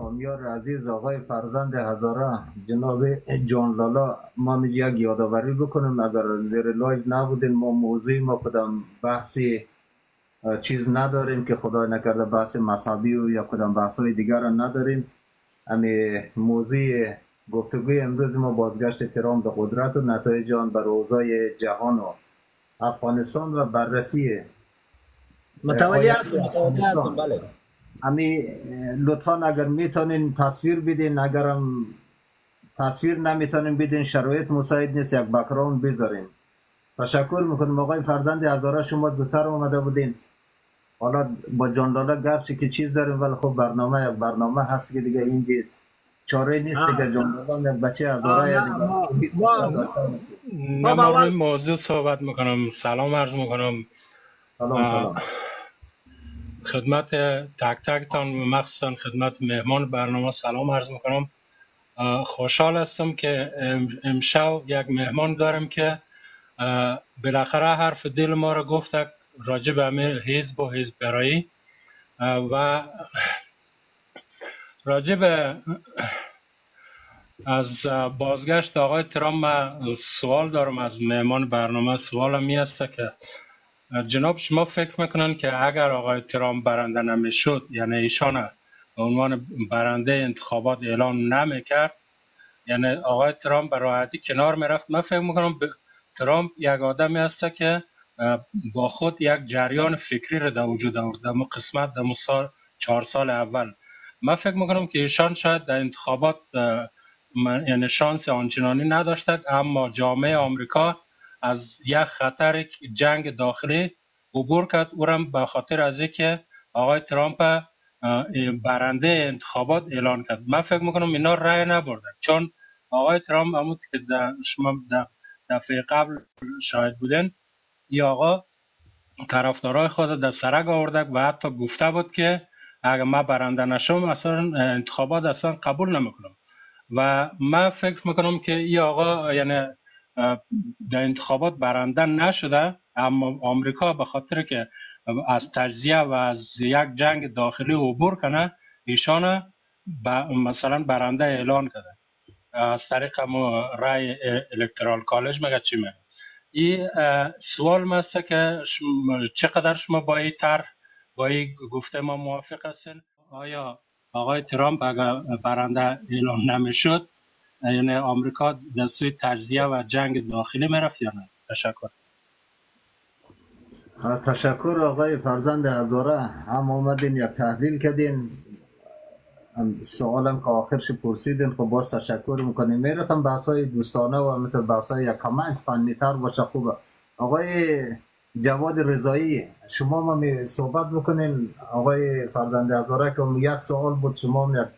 کامیار عزیز آقای فرزند هزاره جناب جان لالا، ما یک یادآوری بکنیم اگر زیر لایو نبودین، ما موضوعی ما کدام بحثی چیز نداریم که خدای نکرده بحث مذهبی و یا کدام بحث های دیگر را نداریم. امی موضوع گفتگوی امروز ما بازگشت ترامپ به قدرت و نتایج آن بر اوضاع جهان و افغانستان و بررسی متوجه هستم بله. امی لطفا اگر میتونین تصویر بدین، اگرم تصویر نمیتونین بدین شرایط مساعد نیست یک بک‌گراند بذارین. تشکر میکنم آقای فرزند هزاره، شما زودتر اومده بودین. حالا با جان لالا گرچه که چیز داریم ولی خب برنامه یک برنامه هست که دیگه اینجا چاره نیست دیگه. جان لالا یک بچه هزاره من با روی موضوع صحبت میکنم. سلام عرض میکنم. سلام خدمت تک تکتان و مخصوصا خدمت مهمان برنامه سلام عرض میکنم. خوشحال هستم که امشب یک مهمان دارم که بالاخره حرف دل ما را گفت راجع به امیر حزب و حزب گرایی و راجع به از بازگشت آقای ترامپ سوال دارم از مهمان برنامه. سوالم می است که جناب شما فکر میکنن که اگر آقای ترامپ برنده نمیشد، یعنی ایشان به عنوان برنده انتخابات اعلان نمیکرد، یعنی آقای ترامپ به راحتی کنار میرفت؟ من فکر میکنم ترامپ یک آدمی است که با خود یک جریان فکری را در وجود آورد در قسمت در 4 سال اول. من فکر میکنم که ایشان شاید در انتخابات یعنی شانس آنچنانی نداشتند، اما جامعه آمریکا از یک خطر جنگ داخلی عبور کرد، او را به خاطر از اینکه آقای ترامپ برنده انتخابات اعلان کرد. من فکر میکنم اینا رای نبردن، چون آقای ترامپ همون که شما دفعه قبل شاهد بودن، این آقا طرفدارای خود در سرک آورده و حتی گفته بود که اگر من برنده نشم اصلا انتخابات اصلا قبول نمیکنم. و من فکر میکنم که این آقا یعنی در انتخابات برنده نشده، اما آمریکا به خاطر که از تجزیه و از یک جنگ داخلی عبور کنه، ایشان مثلا برنده اعلان کرده از طریق رای الکترال کالج. مگه چی میگه؟ این سوال مسته که چقدر شما با این با این گفته ما موافق هستین؟ آیا آقای ترامپ اگر برنده اعلان نمیشد، یعنی آمریکا در سوی تجزیه و جنگ داخلی میرفت یا نه؟ تشکر. تشکر آقای فرزند هزاره، هم آمدین یک تحلیل کردین. سوالم که آخرش پرسیدین خب باز تشکر میکنیم. میرفتم بحثای دوستانه و مثل بحثای یک کمک فنی تر باشه خوبه. آقای جواد رضایی شما ما می صحبت بکنین. آقای فرزند هزاره که یک سوال بود، شما یک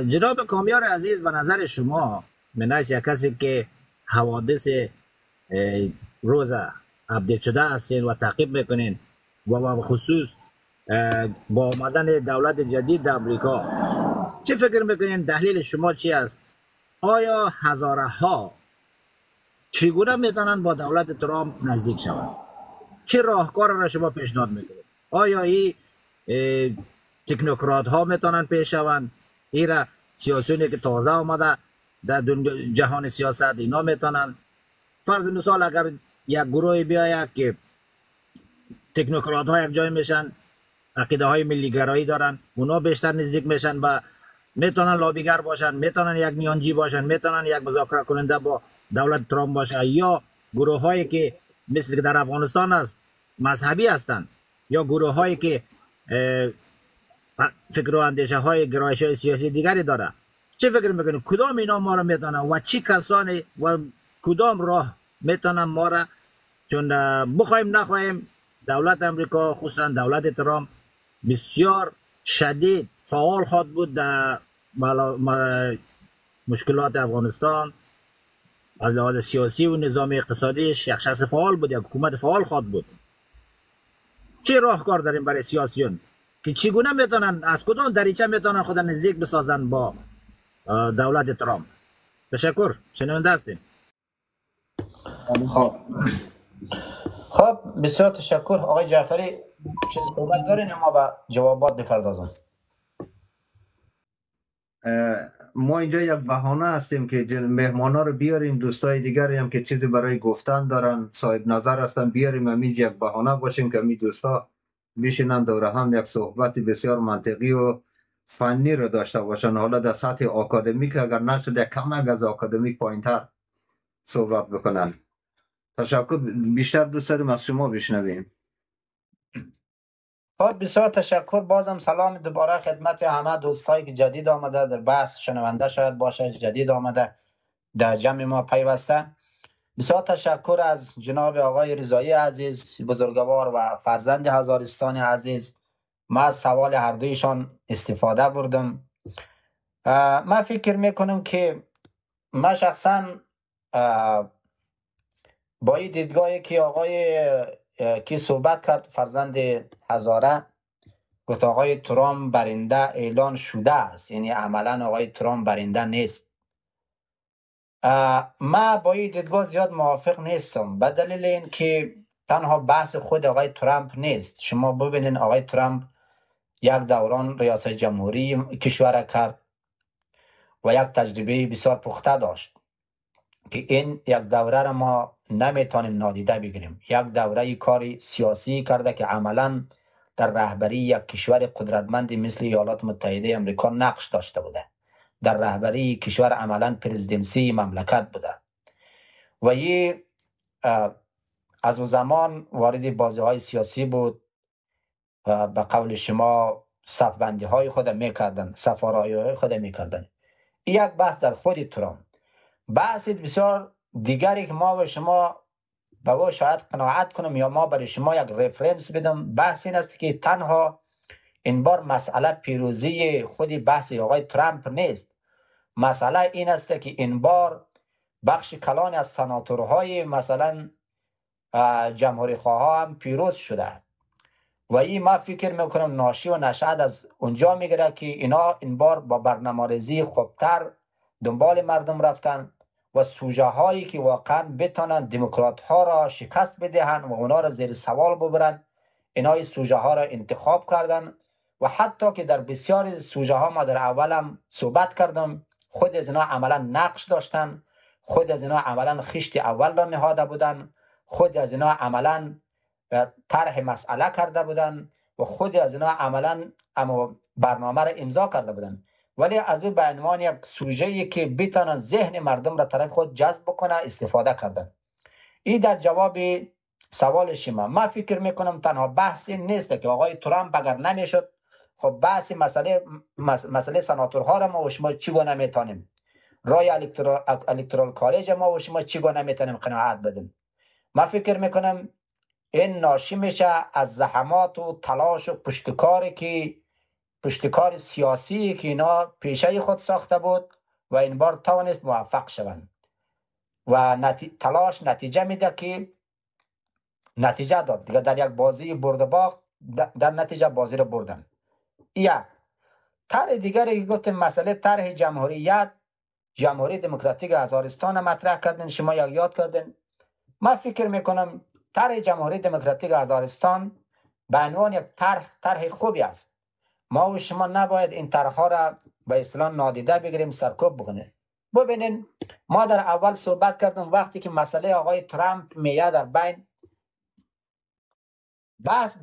جناب کامیار عزیز، به نظر شما منش یک کسی که حوادث روز اپدیت شده هستین و تعقیب میکنین و به خصوص با آمدن دولت جدید در امریکا، چه فکر میکنین؟ تحلیل شما چی است؟ آیا هزاره ها چگونه میتونن با دولت ترامپ نزدیک شوند؟ چه راهکار را شما پیشنهاد میکنید؟ آیا این تکنوکرات ها میتونن پیش شوند؟ ایرا سیاسیونی که تازه آمده در جهان سیاست اینا میتونن؟ فرض مثال اگر یک گروه بیاید که تکنوکرات ها یک جای میشن، عقیده های ملی گرایی دارن، اونا بیشتر نزدیک میشن و میتونن لابیگر باشن، میتونن یک میانجی باشن، میتونن یک مذاکره کننده با دولت ترامپ باشن، یا گروه هایی که مثل که در افغانستان است مذهبی هستند، یا گروه هایی که فکر و اندیشه های گرایش های سیاسی دیگری داره. چه فکر میکنید کدام اینا ما را میتونن و چی کسانی و کدام راه میتونن ما را، چون بخوایم نخواهیم دولت امریکا خصوصا دولت ترامپ بسیار شدید فعال خواهد بود در مشکلات افغانستان. از لحاظ سیاسی و نظامی اقتصادیش یک شخص فعال بود، یک حکومت فعال خواهد بود. چه راهکار داریم برای سیاسیون که چگونه میتونن، از کدام دریچه میتونن خود نزدیک بسازن با دولت ترامپ؟ تشکر. شنونده هستیم. خب بسیار تشکر. آقای جعفری چیز صحبت دارین اما به جوابات بپردازم. ما اینجا یک بهانه هستیم که مهمانا رو بیاریم، دوستای دیگری هم که چیزی برای گفتن دارن، صاحب نظر هستن، بیاریم همین یک بهانه باشیم که می دوستا میشینن دور هم یک صحبت بسیار منطقی و فنی رو داشته باشن. حالا در سطح آکادمیک اگر نشده کمک از آکادمیک پایینتر صحبت بکنن. تشکر. بیشتر دوست داریم از شما بشنویم. خب بسیار تشکر. بازم سلام دوباره خدمت همه دوستایی که جدید آمده در بحث، شنونده شاید باشه جدید آمده در جمع ما پیوسته. بسیار تشکر از جناب آقای رضایی عزیز، بزرگوار و فرزند هزارستان عزیز. ما از سوال هر دویشان استفاده بردم. من فکر میکنم که من شخصا با این دیدگاهی که آقای کی صحبت کرد، فرزند هزاره، گفت آقای ترامپ برنده اعلان شده است، یعنی عملا آقای ترامپ برنده نیست. من با این دیدگاه زیاد موافق نیستم، به دلیل این که تنها بحث خود آقای ترامپ نیست. شما ببینید آقای ترامپ یک دوران ریاست جمهوری کشور کرد و یک تجربه بسیار پخته داشت که این یک دوره را ما نمیتونیم نادیده بگیریم. یک دوره کار سیاسی کرده که عملا در رهبری یک کشور قدرتمندی مثل ایالات متحده امریکا نقش داشته بوده. در رهبری کشور عملا پرزیدنسی مملکت بوده و یه از او زمان وارد بازی های سیاسی بود و به قول شما صفبندی های خود میکردن، سفارایی های خود میکردن. یک بحث در خود ترامپ. بحث بسیار دیگری که ما و شما به او شاید قناعت کنم یا ما برای شما یک رفرنس بدم، بحث این است که تنها این بار مسئله پیروزی خود بحث آقای ترامپ نیست. مسئله این است که این بار بخش کلان از سناتورهای مثلا جمهوری خواه هم پیروز شده و این ما فکر میکنم ناشی و نشأت از اونجا میگیره که اینا این بار با برنامه‌ریزی خوبتر دنبال مردم رفتن و سوژه هایی که واقعا بتونن دموکرات ها را شکست بدهن و اونا را زیر سوال ببرن، اینا این سوژه ها را انتخاب کردن و حتی که در بسیار سوژه ها ما در اولم صحبت کردم، خود از اینا عملا نقش داشتن، خود از اینا عملا خشت اول را نهاده بودن، خود از اینا عملا طرح مسئله کرده بودن و خود از اینا عملا برنامه را امضا کرده بودن، ولی از او به عنوان یک سوژه‌ای که بتونن ذهن مردم را طرف خود جذب بکنه استفاده کردن. این در جواب سوال شما. من فکر میکنم تنها بحث این نیست که آقای ترامپ اگر نمیشد، خب بحث مسئله سناتورها را ما و شما چگونه میتونیم، رای الکترال کالج ما و شما چگونه میتونیم قناعت بدیم. من فکر میکنم این ناشی میشه از زحمات و تلاش و پشتکار سیاسی که اینا پیشه خود ساخته بود و این بار توانست موفق شوند و تلاش نتیجه میده که نتیجه داد دیگه. در یک بازی برد و باخت در نتیجه بازی رو بردن. یک طرح دیگری که گفتیم مسئله طرح جمهوریت، جمهوری دموکراتیک هزارستان مطرح کردن، شما یاد کردن. من فکر میکنم طرح جمهوری دموکراتیک هزارستان به عنوان یک طرح خوبی است. ما و شما نباید این طرحها را به اصطلاح نادیده بگیریم، سرکوب بکنیم. ببینین ما در اول صحبت کردم وقتی که مسئله آقای ترامپ میاد در بین،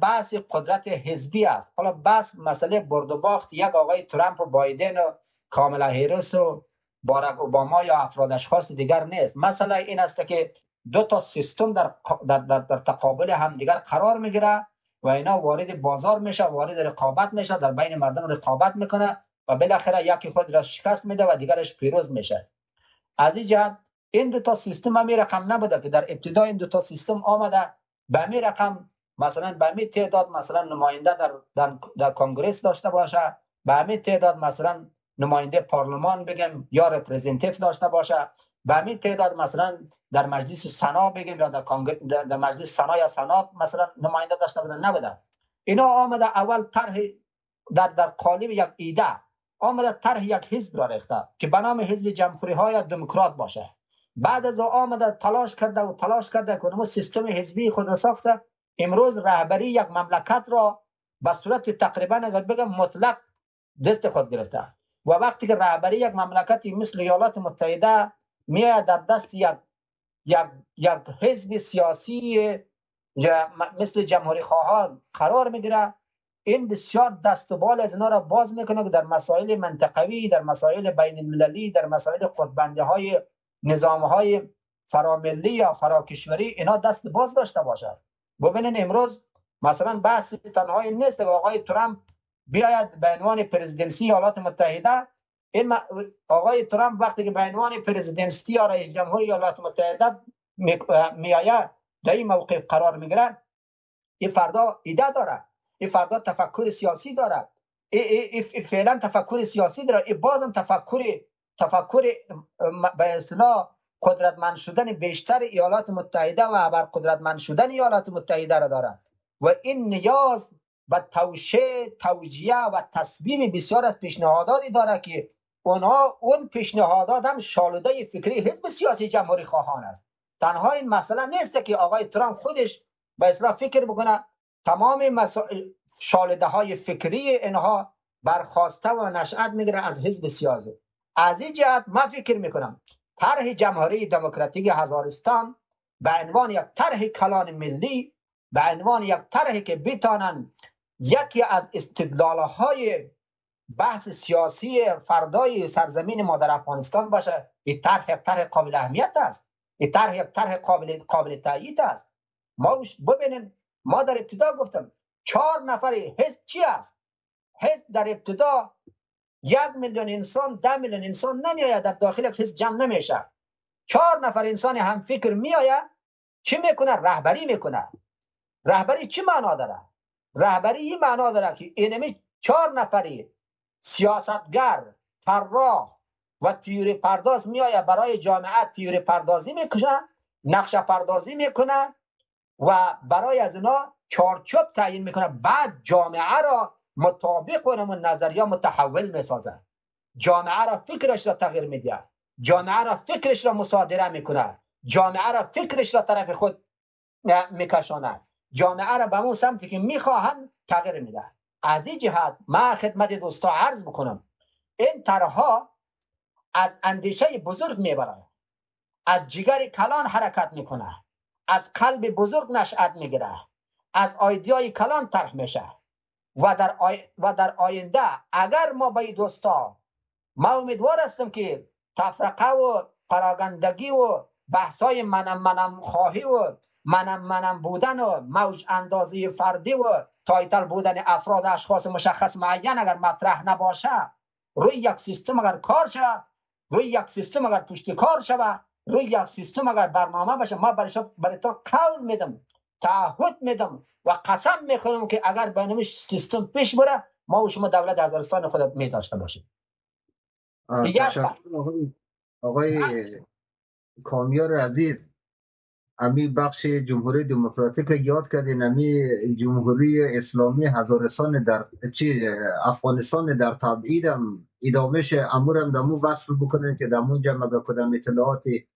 بحث قدرت حزبی است. حالا بحث مسئله برد و باخت یک آقای ترامپ و بایدن و کاملا هریس و باراک اوباما یا افراد اشخاص دیگر نیست. مسئله این است که دو تا سیستم در تقابل هم دیگر قرار میگیره و اینا وارد بازار میشه، وارد رقابت میشه، در بین مردم رقابت میکنه و بالاخره یکی خود را شکست میده و دیگرش پیروز میشه. از این جهت این دو تا سیستم هم رقم نبوده که در ابتدا این دو تا سیستم آمده به همین رقم، مثلا به همین تعداد مثلا نماینده در کنگرس داشته باشه، به همین تعداد مثلا نماینده پارلمان بگیم یا رپرزنتیتیو داشته باشه، به همین تعداد مثلا در مجلس سنا بگیم یا در مجلس سنا یا سنات مثلا نماینده داشته بودن. نبوده. اینا آمده اول طرح در قالب یک ایده آمده طرح یک حزب را ریخته که به نام حزب جمهوری ها یا دموکرات باشه. بعد از آمده تلاش کرده که اونم سیستم حزبی خود را ساخته. امروز رهبری یک مملکت را به صورت تقریبا اگر بگم مطلق دست خود گرفته. و وقتی که رهبری یک مملکتی مثل ایالات متحده میاد در دست یک حزب سیاسی مثل جمهوری خواهان قرار میگیره، این بسیار دست و بال از اینا را باز میکنه که در مسائل منطقوی، در مسائل بین المللی، در مسائل قطبنده های نظام های فراملی یا فراکشوری اینا دست باز داشته باشد. ببینین امروز مثلا بحث تنهایی نیست که آقای ترامپ بیاید به عنوان پرزیدنسی ایالات متحده. این آقای ترامپ وقتی که به عنوان پرزیدنسی یا رئیس جمهور ایالات متحده میآید در این موقع قرار میگیره، این فردا ایده داره، این فردا تفکر سیاسی داره، این فعلا تفکر سیاسی داره، این بازم تفکر به اصطلاح قدرتمند شدن بیشتر ایالات متحده و بر قدرتمند شدن ایالات متحده را داره و این نیاز به توجیه و تصمیم بسیار از پیشنهاداتی داره که اون پیشنهادات هم شالوده فکری حزب سیاسی جمهوری خواهان است. تنها این مسئله نیست که آقای ترامپ خودش به اصطلاح فکر بکنه، تمام شالوده های فکری اینها برخواسته و نشأت میگیره از حزب سیاسی. از این جهت من فکر میکنم طرح جمهوری دموکراتیک هزارستان به عنوان یک طرح کلان ملی، به عنوان یک طرحی که بتانن یکی از استدلال‌های بحث سیاسی فردای سرزمین ما در افغانستان باشه، این طرح یک طرح قابل اهمیت است، این طرح یک طرح قابل تایید است. ما ببینیم، ما در ابتدا گفتم 4 نفر حزب چی است؟ حزب در ابتدا 1 میلیون انسان 10 میلیون انسان نمیآید در داخل یک حزب جمع نمیشه. 4 نفر انسان هم فکر میآید، چی میکنه؟ رهبری میکنه. رهبری چی معنا داره؟ رهبری این معنا داره که اینمی 4 نفری سیاستگر، طراح و تئوری پرداز میآید برای جامعه تئوری پردازی میکنه، نقشه پردازی میکنه و برای از اینا چارچوب تعیین میکنه، بعد جامعه را مطابق اون نظریه متحول میسازه، جامعه را فکرش را تغییر میده، جامعه را فکرش را مصادره میکنه، جامعه را فکرش را طرف خود میکشانه، جامعه را به اون سمتی که میخواهند تغییر میده. از این جهت ما خدمت دوستا عرض بکنم، این طرحها از اندیشه بزرگ میبره، از جگر کلان حرکت میکنه، از قلب بزرگ نشأت میگیره، از ایدیای کلان طرح میشه و در آینده اگر ما به دوستا، ما امیدوار هستم که تفرقه و پراگندگی و بحثای منم خواهی و منم بودن و موج اندازی فردی و تایتل بودن افراد اشخاص مشخص معین اگر مطرح نباشه، روی یک سیستم اگر کار شود، روی یک سیستم اگر پشت کار شود، روی یک سیستم اگر برنامه باشه، ما برای تو قول میدم، تعهد میدم و قسم میخورم که اگر به نوع سیستم پیش بره، ما و شما دولت هزارستان خود می داشته باشیم. تشکر آقای کامیار عزیز. امی بخش جمهوری دموکراتیک یاد کردین، امی جمهوری اسلامی هزارستان در افغانستان در تبعید هم ادامهش امورم دمو وصل بکنین که دمونجا مگه کدام اطلاعاتی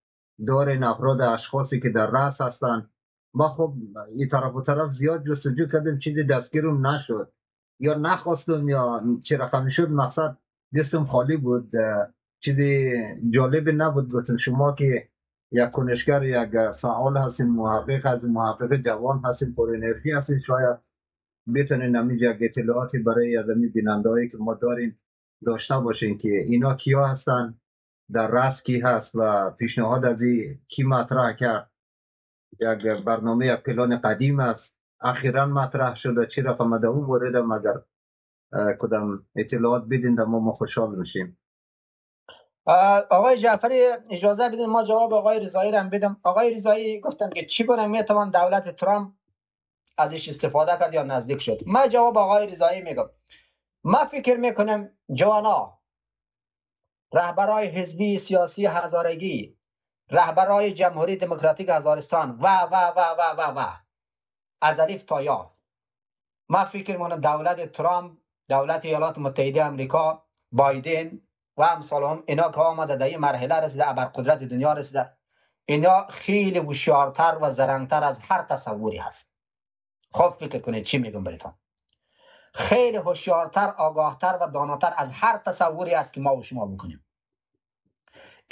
دارین افراد اشخاصی که در رأس هستن. ما خب این طرف و طرف زیاد جستجو کردیم، چیزی دستگیرم نشد یا نخواستم یا چه رقمی شد، مقصد دستم خالی بود، چیزی جالب نبود. گفتم شما که یک کنشگر، یک فعال هستین، محقق هستین، محقق جوان هستین، پر انرژی هستین، شاید بتونین همینجا یک اطلاعاتی برای از این بیننده هایی که ما داریم داشته باشین که اینا کیا هستن، در رأس کی هست و پیشنهاد از این کی مطرح کرد. یک برنامه، یک پلان قدیم است، اخیرا مطرح شده، چی رقم ده اون مورد هم اگر کدام اطلاعات بدین در ما خوشحال میشیم. آقای جعفری اجازه بدین ما جواب آقای رضایی را بدم. آقای رضایی گفتن که چگونه میتوان دولت ترامپ ازش استفاده کرد یا نزدیک شد. ما جواب آقای رضایی میگم، ما فکر میکنم جوانا، رهبرای حزبی سیاسی هزارگی، رهبرای جمهوری دموکراتیک هزارستان و و و و و و از الف تا یا، ما فکر میکنم دولت ترامپ، دولت ایالات متحده آمریکا، بایدن و امثالهم، اینا که آمده در این مرحله رسیده، ابرقدرت دنیا رسیده، اینا خیلی هوشیارتر و زرنگتر از هر تصوری هست. خب فکر کنید چی میگم براتون. خیلی هوشیارتر، آگاهتر و داناتر از هر تصوری است که ما و شما بکنیم.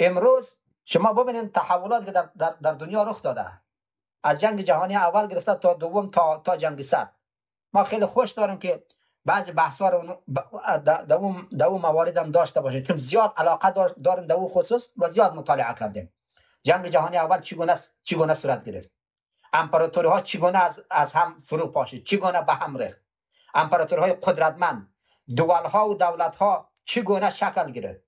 امروز شما ببینید تحولات که در دنیا رخ داده، از جنگ جهانی اول گرفته تا دوم تا جنگ سرد. ما خیلی خوش داریم که بعضی بحث‌ها رو در اون موارد هم داشته باشیم، چون زیاد علاقه داریم در اون خصوص و زیاد مطالعه کردیم. جنگ جهانی اول چگونه صورت گرفت، امپراتوری ها چگونه از هم فرو پاشید، چگونه به هم ریخت، امپراتوری های قدرتمند، دول ها و دولت ها چگونه شکل گرفت.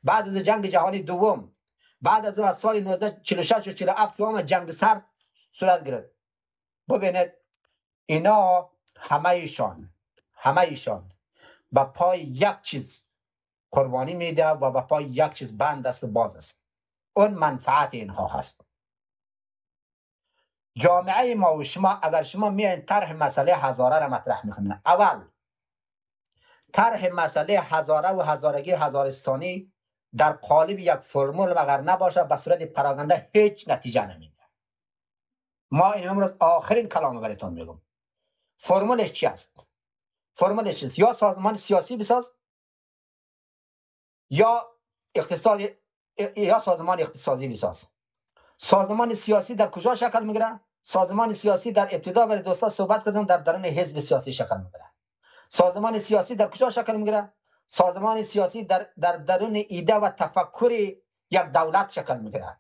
بعد از جنگ جهانی دوم، بعد از سال 1946 و 47 که جنگ سرد صورت گرفت، ببینید اینا همه ایشان به پای یک چیز قربانی میده و به پای یک چیز بند است و باز است. اون منفعت اینها هست. جامعه ما و شما اگر شما میاین طرح مسئله هزاره را مطرح میکنین، اول طرح مسئله هزاره و هزارگی هزارستانی در قالب یک فرمول مگر نباشه به صورت پراگنده هیچ نتیجه نمیده. ما این امروز آخرین کلام براتون میگم. فرمولش چی است؟ فرمولش چیست؟ یا سازمان سیاسی بساز یا سازمان اقتصادی بساز. سازمان سیاسی در کجا شکل میگیره؟ سازمان سیاسی در ابتدا برای دوستا صحبت کردم در درون حزب سیاسی شکل میگیره. سازمان سیاسی در کجا شکل میگیره؟ سازمان سیاسی در درون ایده و تفکر یک دولت شکل میگیره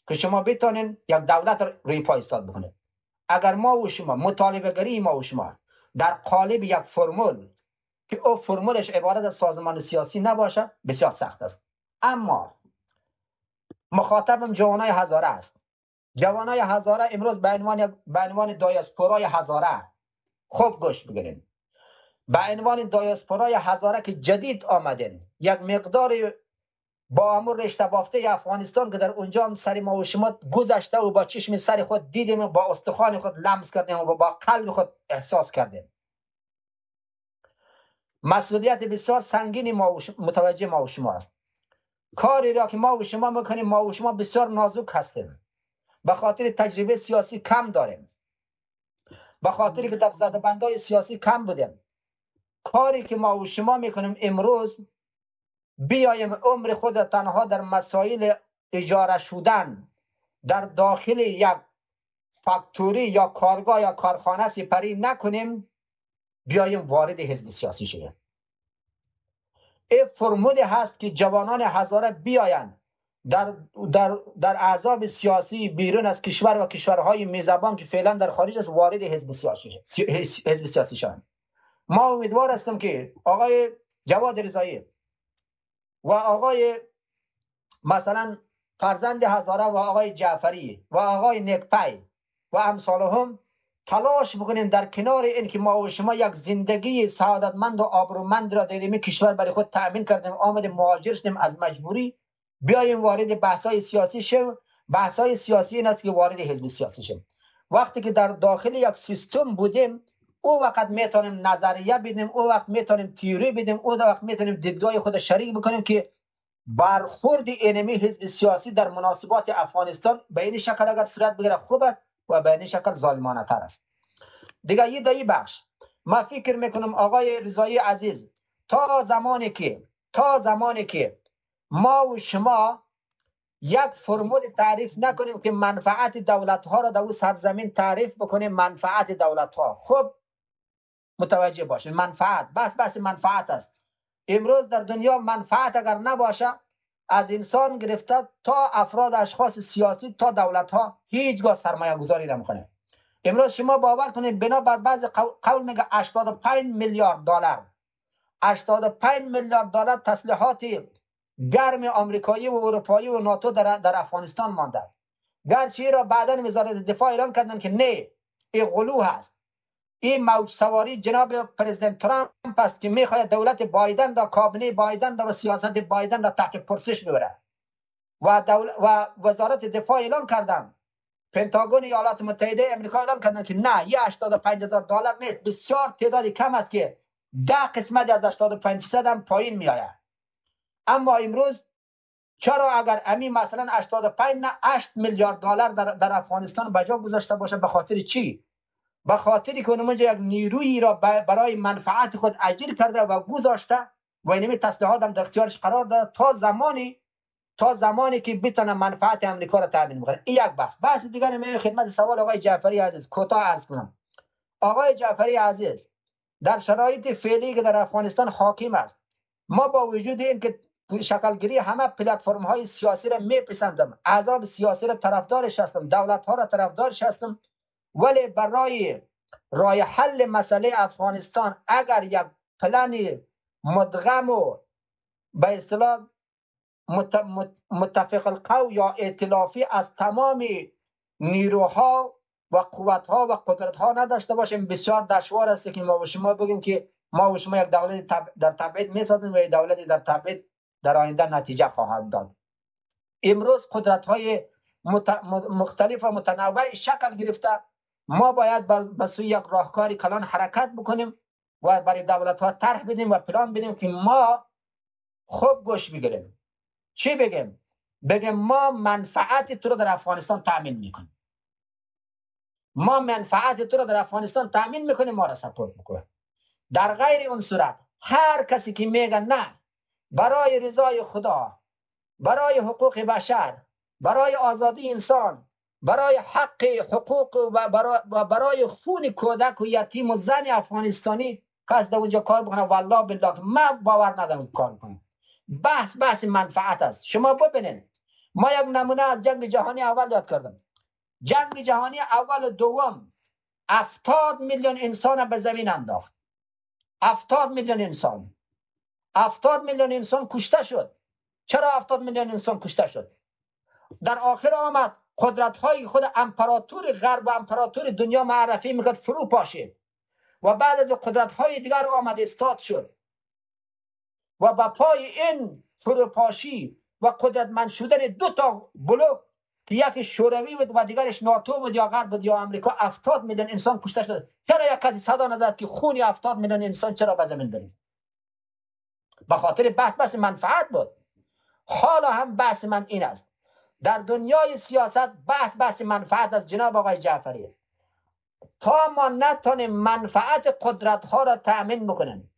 که شما بتونین یک دولت روی پای ایستاد بکنید. اگر ما و شما مطالبه گری ما و شما در قالب یک فرمول که او فرمولش عبارت از سازمان سیاسی نباشه بسیار سخت است. اما مخاطبم جوانای هزاره است. جوانای هزاره امروز به عنوان دایاسپورای هزاره خوب گوش بگیرین. به عنوان دایاسپورای هزاره که جدید آمدین، یک مقدار با امور رشته بافته افغانستان که در اونجا سر ما و شما گذشته و با چشم سر خود دیدیم و با استخوان خود لمس کردیم و با قلب خود احساس کردیم. مسئولیت بسیار سنگینی متوجه ما و شما است. کاری را که ما و شما میکنیم، ما و شما بسیار نازک هستیم، به خاطر تجربه سیاسی کم داریم، به خاطری که در زدبندهای سیاسی کم بودیم. کاری که ما و شما میکنیم امروز، بیایم عمر خود تنها در مسائل اجاره شدن در داخل یک فاکتوری یا کارگاه یا کارخانه سپری نکنیم، بیایم وارد حزب سیاسی شدیم. این فرمولی هست که جوانان هزاره بیاین در احزاب سیاسی بیرون از کشور و کشورهای میزبان که فعلا در خارج است وارد حزب سیاسی شوند. ما امیدوار هستم که آقای جواد رضایی و آقای مثلا فرزند هزاره و آقای جعفری و آقای نکپی و امثالهم تلاش بکنین در کنار این که ما و شما یک زندگی سعادتمند و آبرومند را در این کشور برای خود تأمین کردیم، آمدیم مهاجر شدیم از مجبوری، بیایم وارد بحث‌های سیاسی شیم. بحث‌های سیاسی این است که وارد حزب سیاسی شیم. وقتی که در داخل یک سیستم بودیم، او وقت میتونیم نظریه بدیم، او وقت میتونیم تئوری بدیم، او وقت میتونیم دیدگاه خود شریک بکنیم که برخورد اینمی حزب سیاسی در مناسبات افغانستان به این شکل اگر صورت بگیره خوب است و به این شکل ظالمانه تر است. دیگه یه دایی بخش ما فکر میکنم آقای رضایی عزیز، تا زمانی که ما و شما یک فرمول تعریف نکنیم که منفعت دولت ها را در اون سرزمین تعریف بکنیم، منفعت دولت ها، خب متوجه باشین منفعت بس منفعت است. امروز در دنیا منفعت اگر نباشه، از انسان گرفته تا افراد اشخاص سیاسی تا دولت ها هیچگاه سرمایه گذاری نمیکنه. امروز شما باور کنید بنابر بعض قول میگه 85 میلیارد دلار 85 میلیارد دلار تسلیحات گرم آمریکایی و اروپایی و ناتو در افغانستان مانده. گرچه را بعداً وزارت دفاع اعلام کردن که نه، این غلو هست، این موج سواری جناب پرزیدنت ترامپ است که میخواهد دولت بایدن را، کابینه بایدن را و سیاست بایدن را تحت پرسش ببره. و وزارت دفاع اعلام کردن، پنتاگون ایالات متحده امریکا اعلام کردن که نه، یه 85,000 دلار نیست، بسیار تعدادی کم است که 10% از 85% هم پایین میآید. اما امروز چرا اگر امی مثلا 85 نه 8 میلیارد دلار در افغانستان بجا گذاشته باشه، به خاطر چی؟ به خاطری که اونجا یک نیرویی را برای منفعت خود اجیر کرده و گذاشته و اینمی تسلیحات هم در اختیارش قرار داده تا زمانی که بتونه منفعت امریکا را تامین کنه. این یک بحث دیگر من خدمت سوال آقای جعفری عزیز کوتاه عرض کنم. آقای جعفری عزیز، در شرایط فعلی که در افغانستان حاکم است، ما با وجود این که شکلگیری همه پلتفرم های سیاسی را میپسندم، احزاب سیاسی را طرفدارش هستم، دولت ها را طرفدارش هستم، ولی برای رای حل مسئله افغانستان اگر یک پلن مدغم و به اصطلاح متفق القول یا ائتلافی از تمام نیروها و قوتها و قدرتها نداشته باشیم، بسیار دشوار است که ما و شما بگیم که ما و شما یک دولت در تبعید میسازیم و یک دولتی در تبعید در آینده نتیجه خواهد داد. امروز قدرت‌های مختلف و متنوع شکل گرفته، ما باید به سوی یک راهکار کلان حرکت بکنیم و برای دولت‌ها طرح بدیم و پلان بدیم که ما خوب گوش بگیریم. چی بگیم؟ بگیم ما منفعت تو رو در افغانستان تأمین میکنیم، ما منفعت تو رو در افغانستان تأمین میکنیم، ما را سپورت میکنه. در غیر اون صورت هر کسی که میگه نه برای رضای خدا، برای حقوق بشر، برای آزادی انسان، برای حق حقوق و برای خون کودک و یتیم و زن افغانستانی قصد اونجا کار بکنه، والله بالله من باور ندارم کار کنه. بحث منفعت است. شما ببینید، ما یک نمونه از جنگ جهانی اول یاد کردم. جنگ جهانی اول دوم 70 میلیون انسان به زمین انداخت. 70 میلیون انسان، 70 میلیون انسان کشته شد. چرا 70 میلیون انسان کشته شد؟ در آخر آمد قدرت های خود امپراتور غرب و امپراتور دنیا معرفی میکرد فرو پاشید و بعد از قدرت های دیگر آمد استاد شد و با پای این فروپاشی و قدرتمند شدن دو تا بلوک که یکی شوروی بود و دیگرش ناتو بود یا غرب بود یا امریکا، 70 میلیون انسان کشته شد. چرا یک کسی صدا نزد که خون 70 میلیون انسان چرا به زمین بریزه؟ به خاطر بحث منفعت بود. حالا هم بحث من این است، در دنیای سیاست بحث منفعت است جناب آقای جعفری. تا ما نتونیم منفعت قدرت ها را تأمین بکنیم،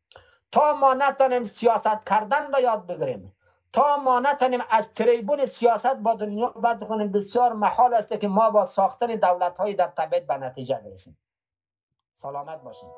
تا ما نتونیم سیاست کردن را یاد بگیریم، تا ما نتونیم از تریبون سیاست با دنیا بحث کنیم، بسیار محال است که ما با ساختن دولت های در تبعید به نتیجه برسیم. سلامت باشیم.